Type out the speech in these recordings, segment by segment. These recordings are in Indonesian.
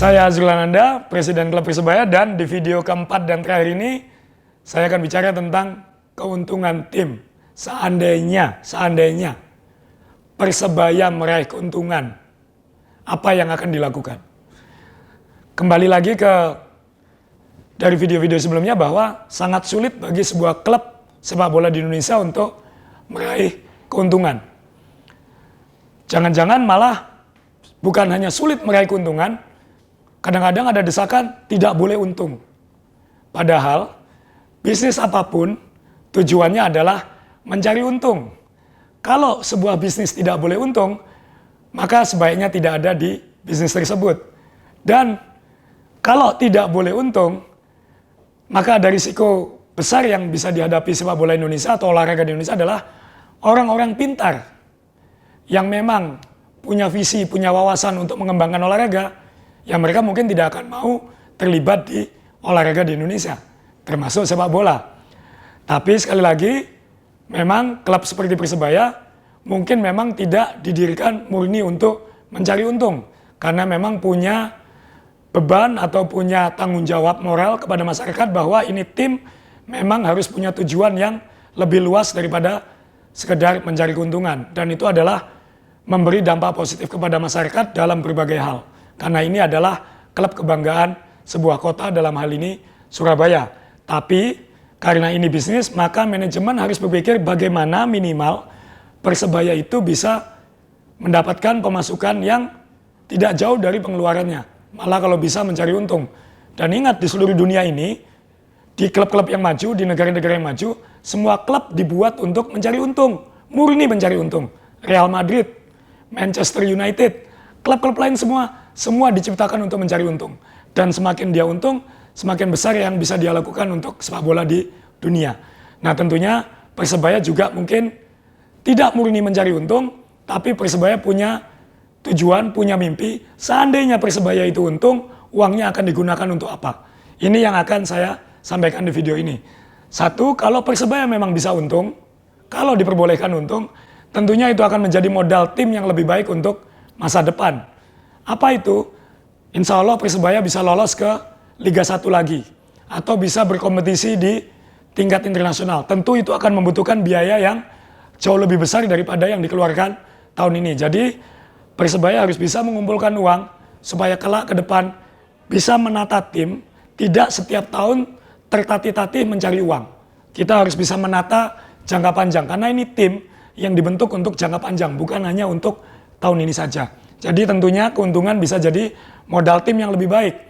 Saya Azrul Ananda, Presiden Klub Persebaya, dan di video keempat dan terakhir ini saya akan bicara tentang keuntungan tim. Seandainya Persebaya meraih keuntungan, apa yang akan dilakukan? Kembali lagi dari video-video sebelumnya bahwa sangat sulit bagi sebuah klub sepak bola di Indonesia untuk meraih keuntungan. Jangan-jangan malah bukan hanya sulit meraih keuntungan, kadang-kadang ada desakan tidak boleh untung. Padahal bisnis apapun tujuannya adalah mencari untung. Kalau sebuah bisnis tidak boleh untung, maka sebaiknya tidak ada di bisnis tersebut. Dan kalau tidak boleh untung, maka ada risiko besar yang bisa dihadapi sepak bola Indonesia atau olahraga di Indonesia adalah orang-orang pintar yang memang punya visi, punya wawasan untuk mengembangkan olahraga, yang mereka mungkin tidak akan mau terlibat di olahraga di Indonesia, termasuk sepak bola. Tapi sekali lagi, memang klub seperti Persebaya mungkin memang tidak didirikan murni untuk mencari untung, karena memang punya beban atau punya tanggung jawab moral kepada masyarakat bahwa ini tim memang harus punya tujuan yang lebih luas daripada sekedar mencari keuntungan, dan itu adalah memberi dampak positif kepada masyarakat dalam berbagai hal. Karena ini adalah klub kebanggaan sebuah kota, dalam hal ini Surabaya. Tapi karena ini bisnis, maka manajemen harus berpikir bagaimana minimal Persebaya itu bisa mendapatkan pemasukan yang tidak jauh dari pengeluarannya. Malah kalau bisa mencari untung. Dan ingat, di seluruh dunia ini, di klub-klub yang maju, di negara-negara yang maju, semua klub dibuat untuk mencari untung. Murni mencari untung. Real Madrid, Manchester United, klub-klub lain semua diciptakan untuk mencari untung. Dan semakin dia untung, semakin besar yang bisa dia lakukan untuk sepak bola di dunia. Nah, tentunya Persebaya juga mungkin tidak murni mencari untung, tapi Persebaya punya tujuan, punya mimpi. Seandainya Persebaya itu untung, uangnya akan digunakan untuk apa? Ini yang akan saya sampaikan di video ini. Satu, kalau Persebaya memang bisa untung, kalau diperbolehkan untung, tentunya itu akan menjadi modal tim yang lebih baik untuk masa depan. Apa itu? Insya Allah Persebaya bisa lolos ke Liga 1 lagi, atau bisa berkompetisi di tingkat internasional. Tentu itu akan membutuhkan biaya yang jauh lebih besar daripada yang dikeluarkan tahun ini. Jadi Persebaya harus bisa mengumpulkan uang supaya kelak ke depan bisa menata tim, tidak setiap tahun tertatih-tatih mencari uang. Kita harus bisa menata jangka panjang, karena ini tim yang dibentuk untuk jangka panjang, bukan hanya untuk tahun ini saja. Jadi tentunya keuntungan bisa jadi modal tim yang lebih baik.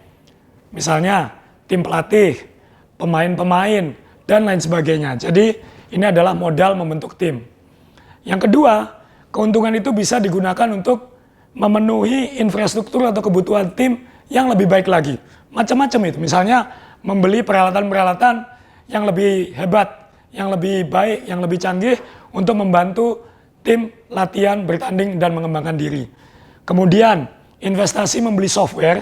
Misalnya tim pelatih, pemain-pemain, dan lain sebagainya. Jadi ini adalah modal membentuk tim. Yang kedua, keuntungan itu bisa digunakan untuk memenuhi infrastruktur atau kebutuhan tim yang lebih baik lagi. Macam-macam itu. Misalnya membeli peralatan-peralatan yang lebih hebat, yang lebih baik, yang lebih canggih untuk membantu tim latihan, bertanding, dan mengembangkan diri. Kemudian investasi membeli software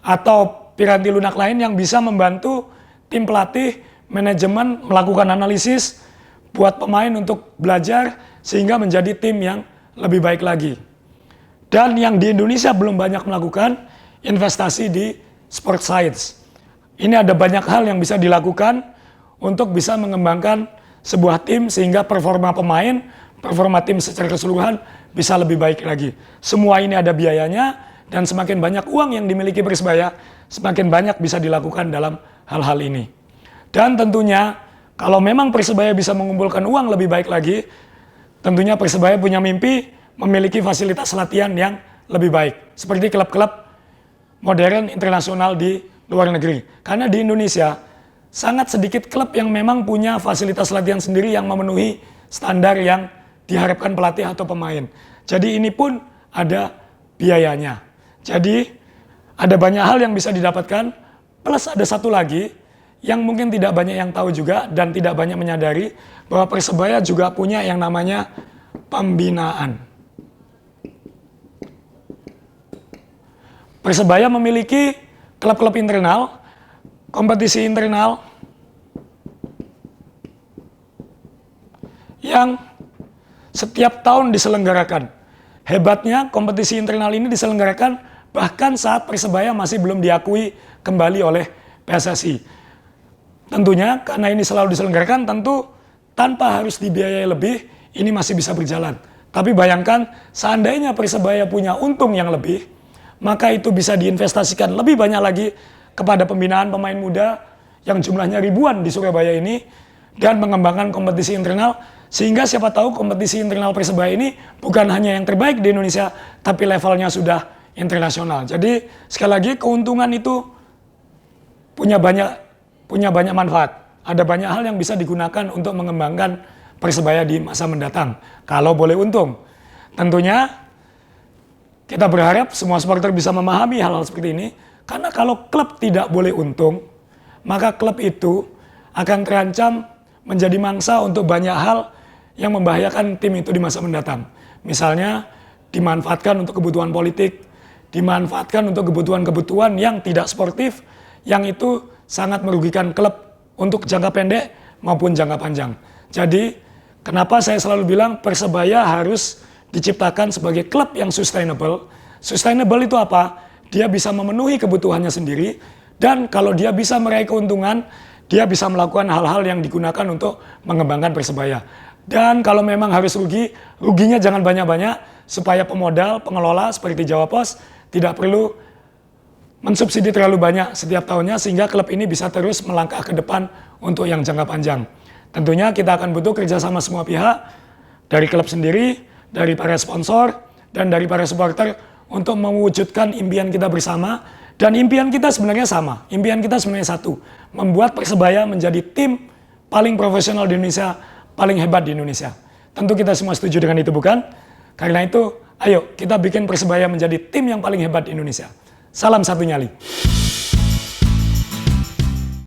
atau piranti lunak lain yang bisa membantu tim pelatih, manajemen melakukan analisis buat pemain untuk belajar sehingga menjadi tim yang lebih baik lagi. Dan yang di Indonesia belum banyak melakukan investasi di sport science. Ini ada banyak hal yang bisa dilakukan untuk bisa mengembangkan sebuah tim sehingga performa pemain, performa tim secara keseluruhan bisa lebih baik lagi. Semua ini ada biayanya, dan semakin banyak uang yang dimiliki Persebaya, semakin banyak bisa dilakukan dalam hal-hal ini. Dan tentunya kalau memang Persebaya bisa mengumpulkan uang lebih baik lagi, tentunya Persebaya punya mimpi memiliki fasilitas latihan yang lebih baik. Seperti klub-klub modern internasional di luar negeri. Karena di Indonesia sangat sedikit klub yang memang punya fasilitas latihan sendiri yang memenuhi standar yang diharapkan pelatih atau pemain. Jadi ini pun ada biayanya. Jadi ada banyak hal yang bisa didapatkan, plus ada satu lagi yang mungkin tidak banyak yang tahu juga dan tidak banyak menyadari bahwa Persebaya juga punya yang namanya pembinaan. Persebaya memiliki klub-klub internal, kompetisi internal yang setiap tahun diselenggarakan. Hebatnya kompetisi internal ini diselenggarakan bahkan saat Persebaya masih belum diakui kembali oleh PSSI. Tentunya karena ini selalu diselenggarakan, tentu tanpa harus dibiayai lebih, ini masih bisa berjalan. Tapi bayangkan seandainya Persebaya punya untung yang lebih, maka itu bisa diinvestasikan lebih banyak lagi kepada pembinaan pemain muda yang jumlahnya ribuan di Surabaya ini, dan mengembangkan kompetisi internal, sehingga siapa tahu kompetisi internal Persebaya ini bukan hanya yang terbaik di Indonesia, tapi levelnya sudah internasional. Jadi sekali lagi keuntungan itu punya banyak manfaat. Ada banyak hal yang bisa digunakan untuk mengembangkan Persebaya di masa mendatang, kalau boleh untung. Tentunya kita berharap semua supporter bisa memahami hal-hal seperti ini, karena kalau klub tidak boleh untung, maka klub itu akan terancam menjadi mangsa untuk banyak hal yang membahayakan tim itu di masa mendatang. Misalnya dimanfaatkan untuk kebutuhan politik, dimanfaatkan untuk kebutuhan-kebutuhan yang tidak sportif, yang itu sangat merugikan klub untuk jangka pendek maupun jangka panjang. Jadi kenapa saya selalu bilang Persebaya harus diciptakan sebagai klub yang sustainable. Sustainable itu apa? Dia bisa memenuhi kebutuhannya sendiri, dan kalau dia bisa meraih keuntungan, dia bisa melakukan hal-hal yang digunakan untuk mengembangkan Persebaya. Dan kalau memang harus rugi, ruginya jangan banyak-banyak, supaya pemodal, pengelola seperti Jawa Pos tidak perlu mensubsidi terlalu banyak setiap tahunnya, sehingga klub ini bisa terus melangkah ke depan untuk yang jangka panjang. Tentunya kita akan butuh kerjasama semua pihak, dari klub sendiri, dari para sponsor, dan dari para supporter untuk mewujudkan impian kita bersama. Dan impian kita sebenarnya sama, impian kita sebenarnya satu, membuat Persebaya menjadi tim paling profesional di Indonesia, paling hebat di Indonesia. Tentu kita semua setuju dengan itu, bukan? Karena itu, ayo kita bikin Persebaya menjadi tim yang paling hebat di Indonesia. Salam satu nyali.